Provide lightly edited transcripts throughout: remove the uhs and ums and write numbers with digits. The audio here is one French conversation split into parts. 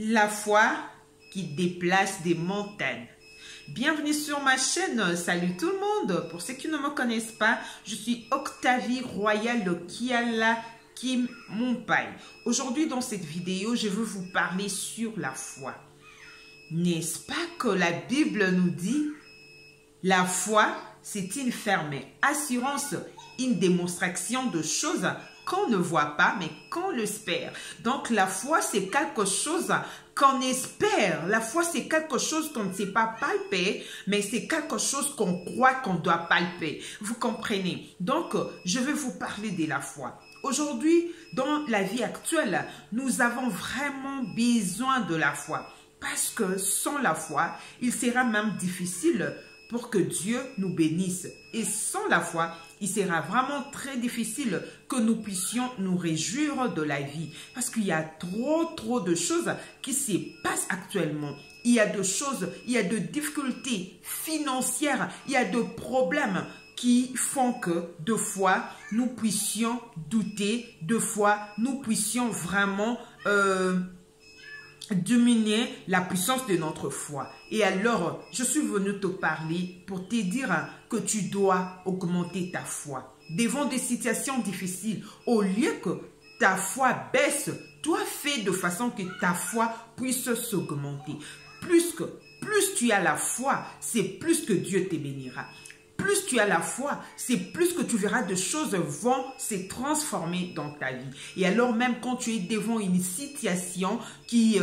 La foi qui déplace des montagnes. Bienvenue sur ma chaîne, salut tout le monde. Pour ceux qui ne me connaissent pas, je suis Octavie Royale de Kiala Kim Mumpai. Aujourd'hui dans cette vidéo, je veux vous parler sur la foi. N'est-ce pas que la Bible nous dit, la foi c'est une ferme assurance, une démonstration de choses qu'on ne voit pas, mais qu'on l'espère. Donc, la foi, c'est quelque chose qu'on espère. La foi, c'est quelque chose qu'on ne sait pas palper, mais c'est quelque chose qu'on croit qu'on doit palper. Vous comprenez? Donc, je vais vous parler de la foi. Aujourd'hui, dans la vie actuelle, nous avons vraiment besoin de la foi. Parce que sans la foi, il sera même difficile pour que Dieu nous bénisse. Et sans la foi, il sera vraiment très difficile que nous puissions nous réjouir de la vie. Parce qu'il y a trop de choses qui se passent actuellement. Il y a de choses, il y a de difficultés financières, il y a de problèmes qui font que, deux fois, nous puissions douter, deux fois, nous puissions vraiment diminuer la puissance de notre foi. Et alors, je suis venu te parler pour te dire que tu dois augmenter ta foi. Devant des situations difficiles, au lieu que ta foi baisse, toi fais de façon que ta foi puisse s'augmenter. Plus tu as la foi, c'est plus que Dieu te bénira. Plus tu as la foi, c'est plus que tu verras de choses vont se transformer dans ta vie. Et alors même quand tu es devant une situation qui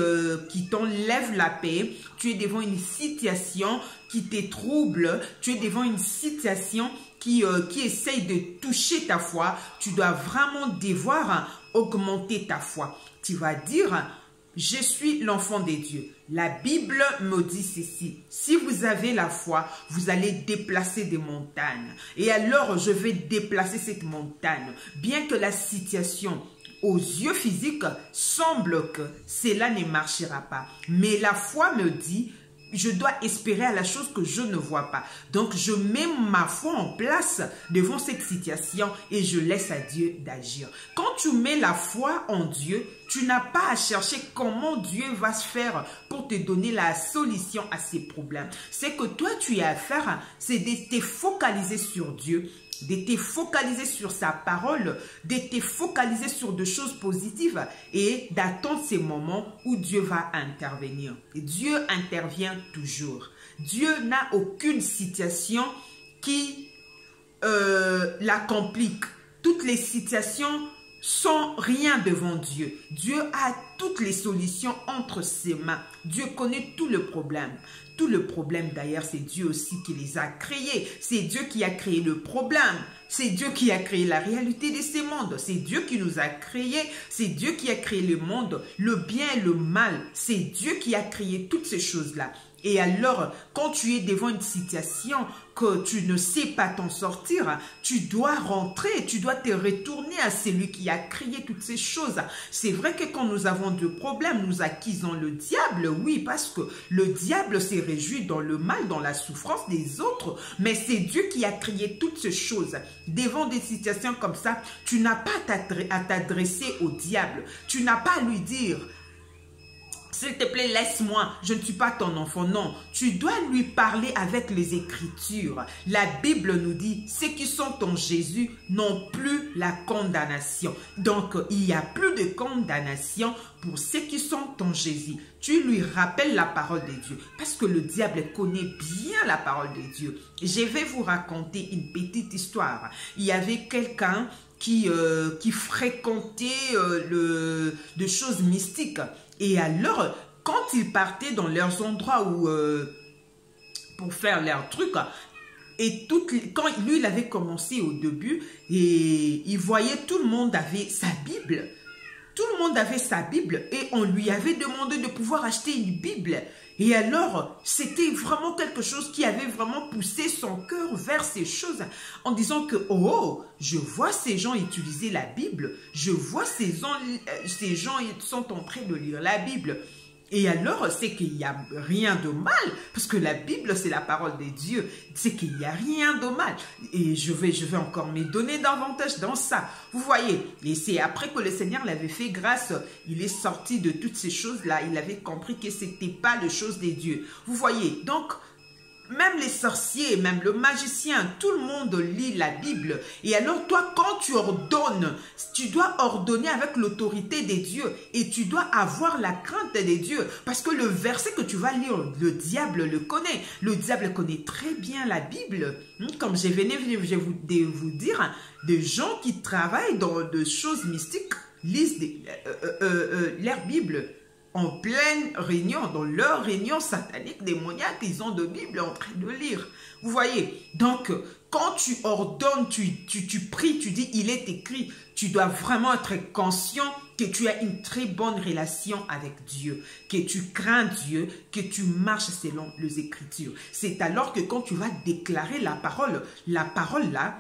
t'enlève la paix, tu es devant une situation qui te trouble, tu es devant une situation qui essaye de toucher ta foi, tu dois vraiment devoir augmenter ta foi. Tu vas dire, je suis l'enfant de Dieu. La Bible me dit ceci. Si vous avez la foi, vous allez déplacer des montagnes. Et alors, je vais déplacer cette montagne. Bien que la situation aux yeux physiques semble que cela ne marchera pas. Mais la foi me dit, je dois espérer à la chose que je ne vois pas. Donc, je mets ma foi en place devant cette situation et je laisse à Dieu d'agir. Quand tu mets la foi en Dieu, tu n'as pas à chercher comment Dieu va se faire pour te donner la solution à ces problèmes. C'est que toi, tu as à faire, c'est de te focaliser sur Dieu, de te focaliser sur sa parole, de te focaliser sur des choses positives et d'attendre ces moments où Dieu va intervenir. Et Dieu intervient toujours. Dieu n'a aucune situation qui la complique. Toutes les situations sont rien devant Dieu. Dieu a toutes les solutions entre ses mains. Dieu connaît tout le problème. Tout le problème d'ailleurs, c'est Dieu aussi qui les a créés. C'est Dieu qui a créé le problème. C'est Dieu qui a créé la réalité de ce monde. C'est Dieu qui nous a créés. C'est Dieu qui a créé le monde, le bien et le mal. C'est Dieu qui a créé toutes ces choses-là. Et alors, quand tu es devant une situation que tu ne sais pas t'en sortir, tu dois rentrer, tu dois te retourner à celui qui a créé toutes ces choses. C'est vrai que quand nous avons des problèmes, nous accusons le diable, oui, parce que le diable s'est réjoui dans le mal, dans la souffrance des autres, mais c'est Dieu qui a créé toutes ces choses. Devant des situations comme ça, tu n'as pas à t'adresser au diable, tu n'as pas à lui dire, s'il te plaît, laisse-moi, je ne suis pas ton enfant. Non, tu dois lui parler avec les Écritures. La Bible nous dit, ceux qui sont en Jésus n'ont plus la condamnation. Donc, il n'y a plus de condamnation pour ceux qui sont en Jésus. Tu lui rappelles la parole de Dieu. Parce que le diable connaît bien la parole de Dieu. Je vais vous raconter une petite histoire. Il y avait quelqu'un qui fréquentait des choses mystiques. Et alors, quand ils partaient dans leurs endroits où, pour faire leurs trucs, et quand lui, il avait commencé au début, et il voyait tout le monde avait sa Bible. Tout le monde avait sa Bible et on lui avait demandé de pouvoir acheter une Bible. Et alors, c'était vraiment quelque chose qui avait vraiment poussé son cœur vers ces choses en disant que, oh, je vois ces gens utiliser la Bible, je vois ces gens ils sont en train de lire la Bible. Et alors, c'est qu'il n'y a rien de mal, parce que la Bible, c'est la parole de Dieu. C'est qu'il n'y a rien de mal. Et je vais encore me donner davantage dans ça. Vous voyez, et c'est après que le Seigneur l'avait fait grâce, il est sorti de toutes ces choses-là. Il avait compris que ce n'était pas les choses de Dieu. Vous voyez, donc, même les sorciers, même le magicien, tout le monde lit la Bible. Et alors toi, quand tu ordonnes, tu dois ordonner avec l'autorité des dieux. Et tu dois avoir la crainte des dieux. Parce que le verset que tu vas lire, le diable le connaît. Le diable connaît très bien la Bible. Comme je venais de vous dire, des gens qui travaillent dans des choses mystiques lisent leur Bible. En pleine réunion, dans leur réunion satanique, démoniaque, ils ont de Bible en train de lire. Vous voyez, donc quand tu ordonnes, tu pries, tu dis il est écrit, tu dois vraiment être conscient que tu as une très bonne relation avec Dieu, que tu crains Dieu, que tu marches selon les Écritures. C'est alors que quand tu vas déclarer la parole là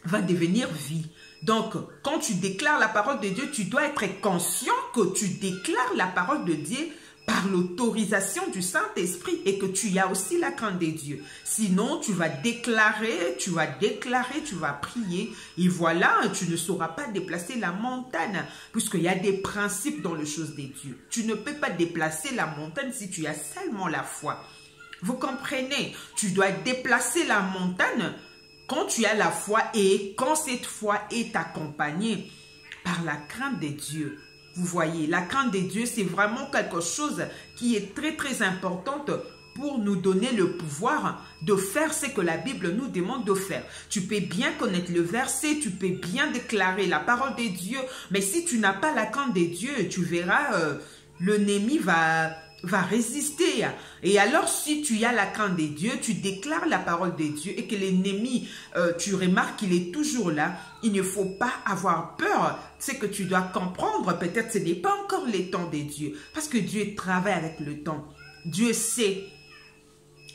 va devenir vie. Donc, quand tu déclares la parole de Dieu, tu dois être conscient que tu déclares la parole de Dieu par l'autorisation du Saint-Esprit et que tu as aussi la crainte de Dieu. Sinon, tu vas déclarer, tu vas prier et voilà, tu ne sauras pas déplacer la montagne puisqu'il y a des principes dans les choses de Dieu. Tu ne peux pas déplacer la montagne si tu as seulement la foi. Vous comprenez? Tu dois déplacer la montagne quand tu as la foi et quand cette foi est accompagnée par la crainte de Dieu. Vous voyez, la crainte de Dieu, c'est vraiment quelque chose qui est très très importante pour nous donner le pouvoir de faire ce que la Bible nous demande de faire. Tu peux bien connaître le verset, tu peux bien déclarer la parole de Dieu, mais si tu n'as pas la crainte de Dieu, tu verras, l'ennemi va résister. Et alors, si tu as la crainte de Dieu, tu déclares la parole de Dieu et que l'ennemi, tu remarques qu'il est toujours là, il ne faut pas avoir peur. C'est que tu dois comprendre, peut-être ce n'est pas encore le temps de Dieu, parce que Dieu travaille avec le temps. Dieu sait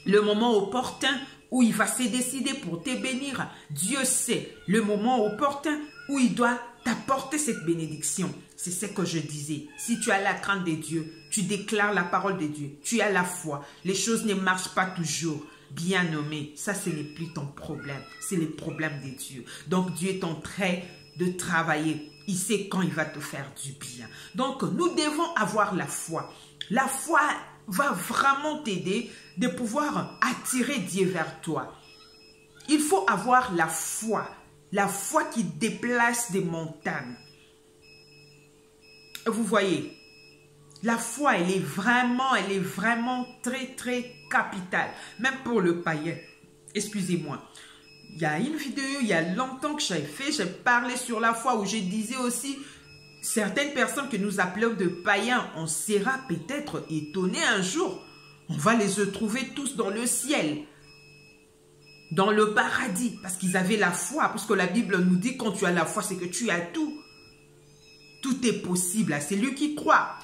le moment opportun où il va se décider pour te bénir. Dieu sait le moment opportun où il doit t'apporter cette bénédiction. C'est ce que je disais. Si tu as la crainte de Dieu, tu déclares la parole de Dieu, tu as la foi, les choses ne marchent pas toujours. Bien nommé, ça ce n'est plus ton problème, c'est le problème de Dieu. Donc Dieu est en train de travailler. Il sait quand il va te faire du bien. Donc nous devons avoir la foi. La foi va vraiment t'aider de pouvoir attirer Dieu vers toi. Il faut avoir la foi qui déplace des montagnes. Vous voyez, la foi, elle est vraiment très, très capitale. Même pour le païen. Excusez-moi. Il y a une vidéo, il y a longtemps que j'ai parlé sur la foi où je disais aussi, certaines personnes que nous appelons de païens, on sera peut-être étonnés un jour. On va les retrouver tous dans le ciel, dans le paradis, parce qu'ils avaient la foi. Parce que la Bible nous dit, quand tu as la foi, c'est que tu as tout. Tout est possible à celui qui croit.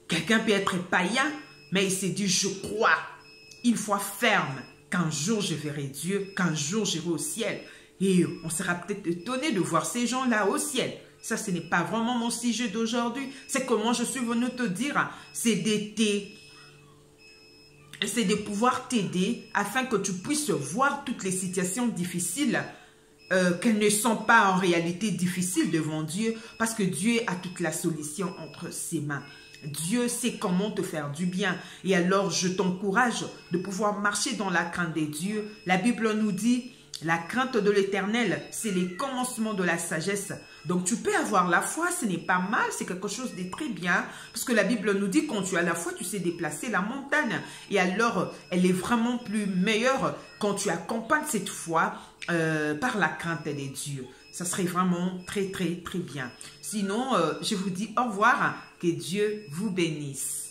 Quelqu'un peut être païen, mais il s'est dit, je crois. Une foi ferme, qu'un jour je verrai Dieu, qu'un jour j'irai au ciel. Et on sera peut-être étonné de voir ces gens-là au ciel. Ça, ce n'est pas vraiment mon sujet d'aujourd'hui. C'est comment je suis venu te dire. C'est de pouvoir t'aider afin que tu puisses voir toutes les situations difficiles, qu'elles ne sont pas en réalité difficiles devant Dieu, parce que Dieu a toute la solution entre ses mains. Dieu sait comment te faire du bien. Et alors, je t'encourage de pouvoir marcher dans la crainte de Dieu. La Bible nous dit, la crainte de l'Éternel, c'est les commencements de la sagesse. Donc, tu peux avoir la foi, ce n'est pas mal, c'est quelque chose de très bien. Parce que la Bible nous dit, quand tu as la foi, tu sais déplacer la montagne. Et alors, elle est vraiment plus meilleure quand tu accompagnes cette foi par la crainte de Dieu. Ça serait vraiment très, très, très bien. Sinon, je vous dis au revoir. Que Dieu vous bénisse.